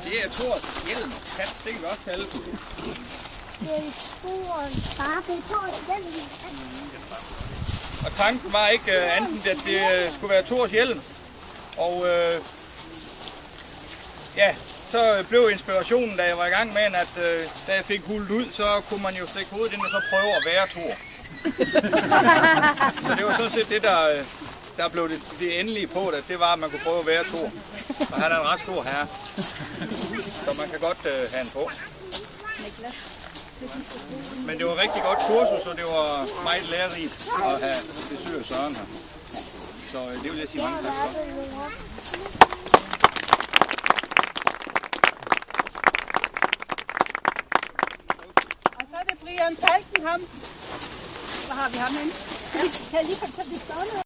Det er Thors hjelm. Kat, det kan vi også kalde den. Og tanken var ikke andet, at det skulle være Thors hjelm. Og ja, så blev inspirationen, da jeg var i gang med, at da jeg fik hullet ud, så kunne man jo stikke hovedet ind og så prøve at være Thor. Så det var sådan set det, der blev det endelige på det. Det var, at man kunne prøve at være Thor. Og han er en ret stor herre. Så man kan godt have en på. Men det var rigtig godt kursus, og det var meget lærerigt at have besøg af Søren her. Så det vil jeg sige mange tak for. Og så er det Brian Falkenham. Hvor har vi ham henne? Kan jeg lige få det stående?